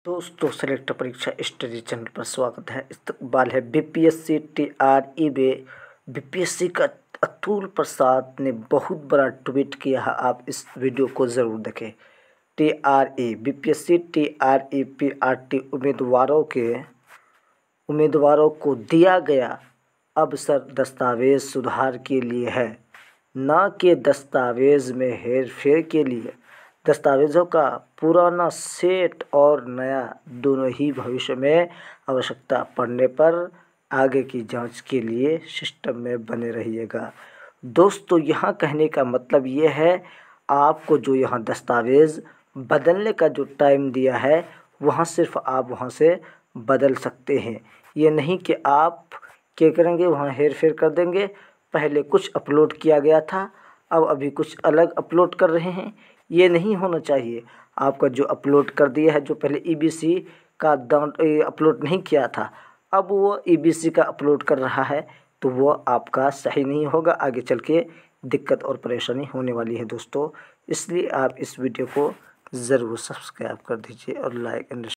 दोस्तों, सेलेक्ट परीक्षा study channel पर स्वागत है। इस्तकबाल है बीपीएससी टीआरई में बीपीएससी का अतुल प्रसाद ने बहुत बड़ा ट्वीट किया है। आप इस वीडियो को ज़रूर देखें। टीआरई बीपीएससी टीआरई पीआरटी उम्मीदवारों को दिया गया अवसर दस्तावेज सुधार के लिए है, न कि दस्तावेज में हेरफेर के लिए। दस्तावेज़ों का पुराना सेट और नया दोनों ही भविष्य में आवश्यकता पड़ने पर आगे की जांच के लिए सिस्टम में बने रहिएगा। दोस्तों, यहाँ कहने का मतलब ये है, आपको जो यहाँ दस्तावेज़ बदलने का जो टाइम दिया है, वहाँ सिर्फ आप वहाँ से बदल सकते हैं। ये नहीं कि आप क्या करेंगे, वहाँ हेर फेर कर देंगे। पहले कुछ अपलोड किया गया था, अब अभी कुछ अलग अपलोड कर रहे हैं। ये नहीं होना चाहिए। आपका जो अपलोड कर दिया है, जो पहले ईबीसी का अपलोड नहीं किया था, अब वो ईबीसी का अपलोड कर रहा है, तो वो आपका सही नहीं होगा। आगे चल के दिक्कत और परेशानी होने वाली है दोस्तों। इसलिए आप इस वीडियो को ज़रूर सब्सक्राइब कर दीजिए और लाइक एंड